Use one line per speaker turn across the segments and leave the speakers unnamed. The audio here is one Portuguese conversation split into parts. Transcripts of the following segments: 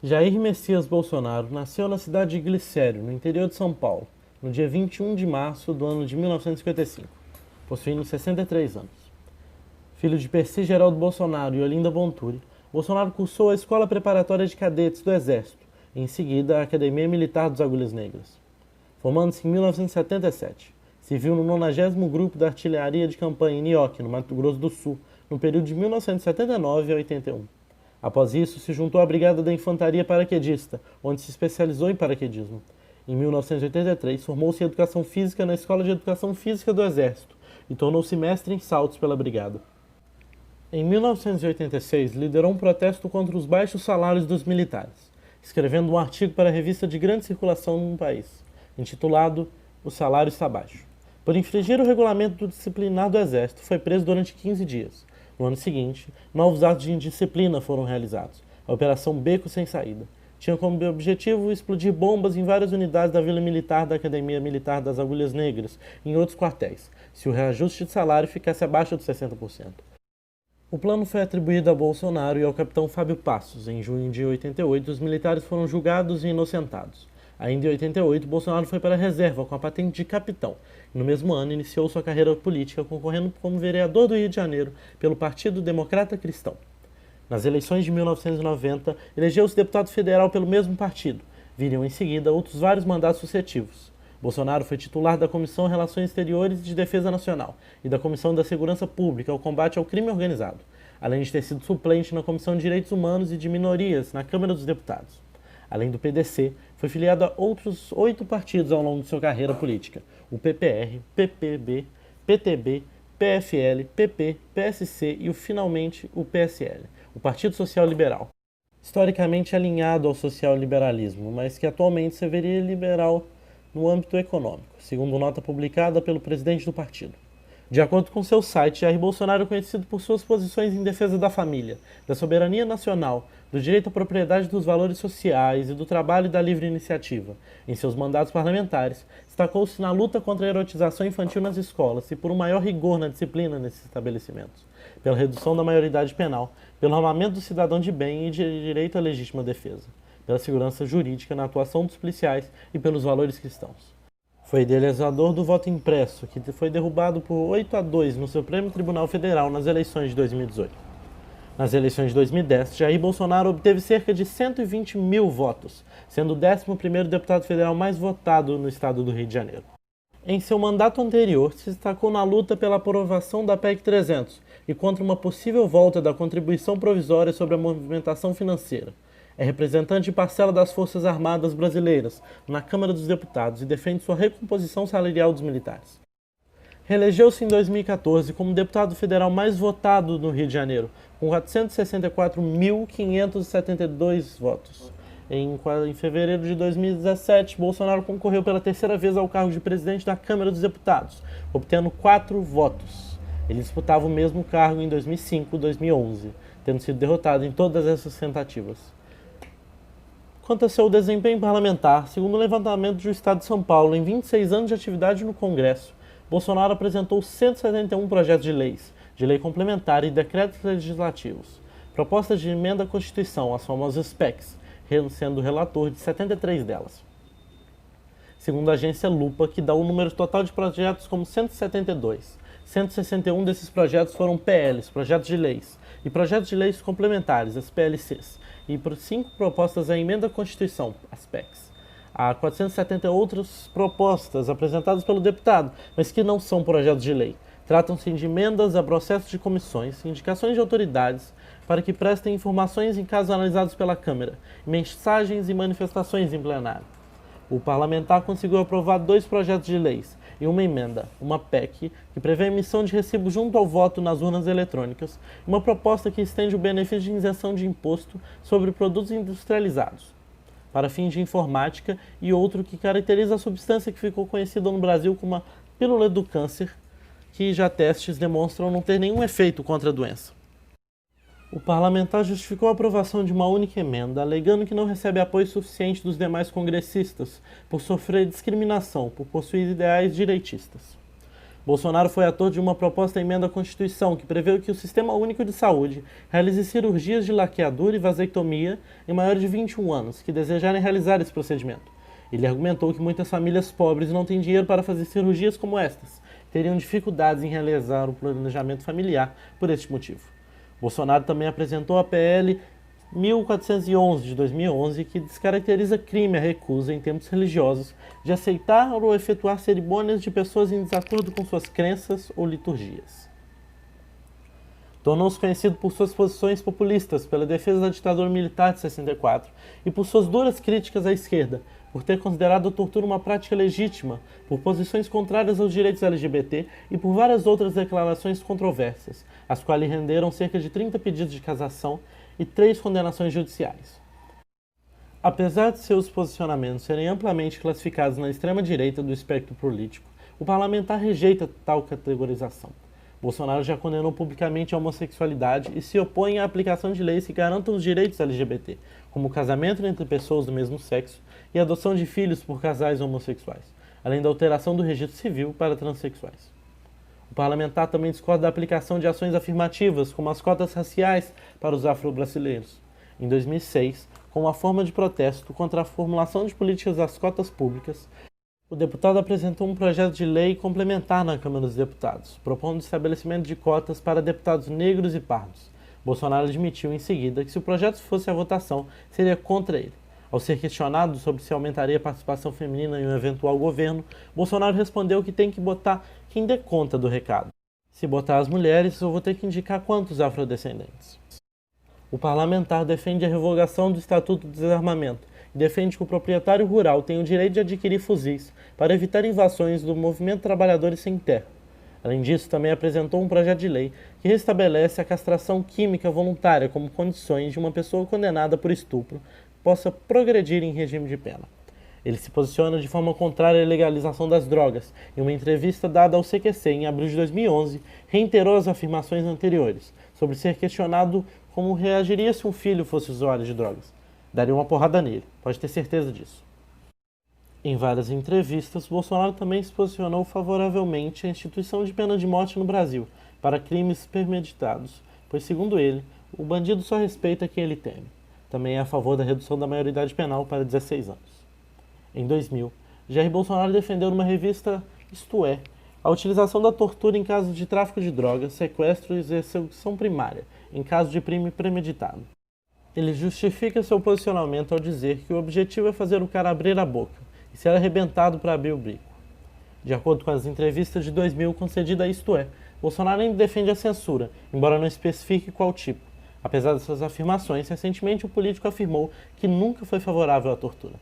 Jair Messias Bolsonaro nasceu na cidade de Glicério, no interior de São Paulo, no dia 21 de março do ano de 1955, possuindo 63 anos. Filho de Percy Geraldo Bolsonaro e Olinda Bonturi, Bolsonaro cursou a Escola Preparatória de Cadetes do Exército e, em seguida, a Academia Militar dos Agulhas Negras. Formando-se em 1977, serviu no 90º Grupo da Artilharia de Campanha em Nioque, no Mato Grosso do Sul, no período de 1979 a 81. Após isso, se juntou à Brigada da Infantaria Paraquedista, onde se especializou em paraquedismo. Em 1983, formou-se em Educação Física na Escola de Educação Física do Exército e tornou-se mestre em saltos pela Brigada. Em 1986, liderou um protesto contra os baixos salários dos militares, escrevendo um artigo para a revista de grande circulação no país, intitulado O Salário Está Baixo. Por infringir o regulamento disciplinar do Exército, foi preso durante 15 dias. No ano seguinte, novos atos de indisciplina foram realizados. A Operação Beco Sem Saída tinha como objetivo explodir bombas em várias unidades da Vila Militar da Academia Militar das Agulhas Negras e em outros quartéis, se o reajuste de salário ficasse abaixo dos 60%. O plano foi atribuído a Bolsonaro e ao capitão Fábio Passos. Em junho de 88, os militares foram julgados e inocentados. Ainda em 88, Bolsonaro foi para a reserva com a patente de capitão. No mesmo ano, iniciou sua carreira política concorrendo como vereador do Rio de Janeiro pelo Partido Democrata Cristão. Nas eleições de 1990, elegeu-se deputado federal pelo mesmo partido. Viriam em seguida outros vários mandatos sucessivos. Bolsonaro foi titular da Comissão Relações Exteriores e de Defesa Nacional e da Comissão da Segurança Pública ao Combate ao Crime Organizado, além de ter sido suplente na Comissão de Direitos Humanos e de Minorias na Câmara dos Deputados. Além do PDC, foi filiado a outros 8 partidos ao longo de sua carreira política: o PPR, PPB, PTB, PFL, PP, PSC e, finalmente, o PSL, o Partido Social Liberal. Historicamente alinhado ao social-liberalismo, mas que atualmente se veria liberal no âmbito econômico, segundo nota publicada pelo presidente do partido. De acordo com seu site, Jair Bolsonaro é conhecido por suas posições em defesa da família, da soberania nacional, do direito à propriedade, dos valores sociais e do trabalho e da livre iniciativa. Em seus mandatos parlamentares, destacou-se na luta contra a erotização infantil nas escolas e por um maior rigor na disciplina nesses estabelecimentos, pela redução da maioridade penal, pelo armamento do cidadão de bem e de direito à legítima defesa, pela segurança jurídica na atuação dos policiais e pelos valores cristãos. Foi idealizador do voto impresso, que foi derrubado por 8-2 no Supremo Tribunal Federal nas eleições de 2018. Nas eleições de 2010, Jair Bolsonaro obteve cerca de 120 mil votos, sendo o 11º deputado federal mais votado no estado do Rio de Janeiro. Em seu mandato anterior, se destacou na luta pela aprovação da PEC 300 e contra uma possível volta da contribuição provisória sobre a movimentação financeira. É representante de parcela das Forças Armadas Brasileiras na Câmara dos Deputados e defende sua recomposição salarial dos militares. Reelegeu-se em 2014 como deputado federal mais votado no Rio de Janeiro, com 464.572 votos. Em fevereiro de 2017, Bolsonaro concorreu pela terceira vez ao cargo de presidente da Câmara dos Deputados, obtendo 4 votos. Ele disputava o mesmo cargo em 2005 e 2011, tendo sido derrotado em todas essas tentativas. Quanto a seu desempenho parlamentar, segundo o levantamento do Estado de São Paulo, em 26 anos de atividade no Congresso, Bolsonaro apresentou 171 projetos de leis, de lei complementar e decretos legislativos, propostas de emenda à Constituição, as famosas PECs, sendo relator de 73 delas. Segundo a agência Lupa, que dá o número total de projetos como 172, 161 desses projetos foram PLs, projetos de leis, e projetos de leis complementares, as PLCs, e por 5 propostas à emenda à Constituição, as PECs. Há 470 outras propostas apresentadas pelo deputado, mas que não são projetos de lei. Tratam-se de emendas a processos de comissões, indicações de autoridades, para que prestem informações em casos analisados pela Câmara, mensagens e manifestações em plenário. O parlamentar conseguiu aprovar 2 projetos de leis e uma emenda, uma PEC, que prevê a emissão de recibo junto ao voto nas urnas eletrônicas, e uma proposta que estende o benefício de isenção de imposto sobre produtos industrializados, para fins de informática, e outro que caracteriza a substância que ficou conhecida no Brasil como a pílula do câncer, que já testes demonstram não ter nenhum efeito contra a doença. O parlamentar justificou a aprovação de uma única emenda, alegando que não recebe apoio suficiente dos demais congressistas por sofrer discriminação por possuir ideais direitistas. Bolsonaro foi autor de uma proposta emenda à Constituição que prevê que o Sistema Único de Saúde realize cirurgias de laqueadura e vasectomia em maiores de 21 anos que desejarem realizar esse procedimento. Ele argumentou que muitas famílias pobres não têm dinheiro para fazer cirurgias como estas, teriam dificuldades em realizar o planejamento familiar por este motivo. Bolsonaro também apresentou a PL 1411 de 2011, que descaracteriza crime a recusa em tempos religiosos de aceitar ou efetuar cerimônias de pessoas em desacordo com suas crenças ou liturgias. Tornou-se conhecido por suas posições populistas, pela defesa da ditadura militar de 64 e por suas duras críticas à esquerda, por ter considerado a tortura uma prática legítima, por posições contrárias aos direitos LGBT e por várias outras declarações controversas, as quais lhe renderam cerca de 30 pedidos de cassação e 3 condenações judiciais. Apesar de seus posicionamentos serem amplamente classificados na extrema-direita do espectro político, o parlamentar rejeita tal categorização. Bolsonaro já condenou publicamente a homossexualidade e se opõe à aplicação de leis que garantam os direitos LGBT, como o casamento entre pessoas do mesmo sexo e a adoção de filhos por casais homossexuais, além da alteração do registro civil para transexuais. O parlamentar também discorda da aplicação de ações afirmativas, como as cotas raciais para os afro-brasileiros. Em 2006, como uma forma de protesto contra a formulação de políticas das cotas públicas, o deputado apresentou um projeto de lei complementar na Câmara dos Deputados, propondo o estabelecimento de cotas para deputados negros e pardos. Bolsonaro admitiu em seguida que se o projeto fosse à votação, seria contra ele. Ao ser questionado sobre se aumentaria a participação feminina em um eventual governo, Bolsonaro respondeu que tem que botar quem dê conta do recado. Se botar as mulheres, eu vou ter que indicar quantos afrodescendentes. O parlamentar defende a revogação do Estatuto do Desarmamento e defende que o proprietário rural tem o direito de adquirir fuzis para evitar invasões do movimento Trabalhadores Sem Terra. Além disso, também apresentou um projeto de lei que restabelece a castração química voluntária como condições de uma pessoa condenada por estupro possa progredir em regime de pena. Ele se posiciona de forma contrária à legalização das drogas. Em uma entrevista dada ao CQC em abril de 2011, reiterou as afirmações anteriores, sobre ser questionado como reagiria se um filho fosse usuário de drogas. Daria uma porrada nele, pode ter certeza disso. Em várias entrevistas, Bolsonaro também se posicionou favoravelmente à instituição de pena de morte no Brasil, para crimes premeditados, pois, segundo ele, o bandido só respeita quem ele teme. Também é a favor da redução da maioridade penal para 16 anos. Em 2000, Jair Bolsonaro defendeu numa revista Isto É, a utilização da tortura em casos de tráfico de drogas, sequestro e execução primária, em caso de crime premeditado. Ele justifica seu posicionamento ao dizer que o objetivo é fazer o cara abrir a boca e ser arrebentado para abrir o bico. De acordo com as entrevistas de 2000 concedidas a Isto É, Bolsonaro ainda defende a censura, embora não especifique qual tipo. Apesar dessas afirmações, recentemente o político afirmou que nunca foi favorável à tortura.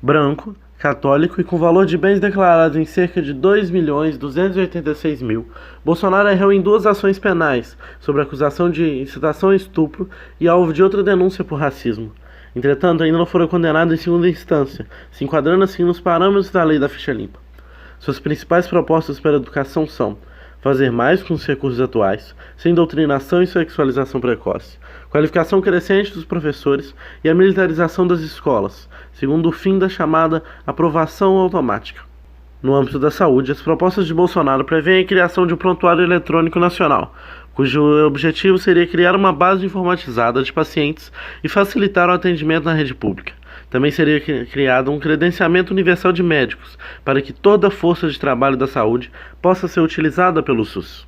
Branco, católico e com valor de bens declarados em cerca de 2.286.000, Bolsonaro é réu em 2 ações penais, sob acusação de incitação a estupro e alvo de outra denúncia por racismo. Entretanto, ainda não foram condenados em segunda instância, se enquadrando assim nos parâmetros da lei da ficha limpa. Suas principais propostas para a educação são: fazer mais com os recursos atuais, sem doutrinação e sexualização precoce, qualificação crescente dos professores e a militarização das escolas, segundo o fim da chamada aprovação automática. No âmbito da saúde, as propostas de Bolsonaro prevêem a criação de um prontuário eletrônico nacional, cujo objetivo seria criar uma base informatizada de pacientes e facilitar o atendimento na rede pública. Também seria criado um credenciamento universal de médicos, para que toda a força de trabalho da saúde possa ser utilizada pelo SUS.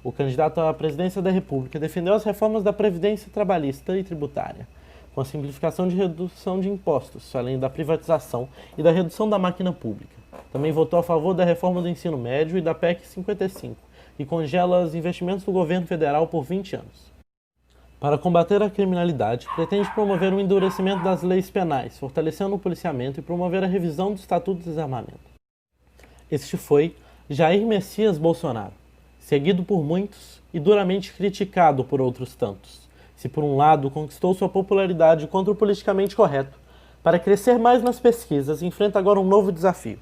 O candidato à presidência da República defendeu as reformas da Previdência Trabalhista e Tributária, com a simplificação de redução de impostos, além da privatização e da redução da máquina pública. Também votou a favor da reforma do ensino médio e da PEC 55, que congela os investimentos do governo federal por 20 anos. Para combater a criminalidade, pretende promover um endurecimento das leis penais, fortalecendo o policiamento e promover a revisão do Estatuto do Desarmamento. Este foi Jair Messias Bolsonaro, seguido por muitos e duramente criticado por outros tantos. Se por um lado conquistou sua popularidade contra o politicamente correto, para crescer mais nas pesquisas, enfrenta agora um novo desafio,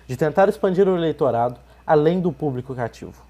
de tentar expandir o eleitorado além do público cativo.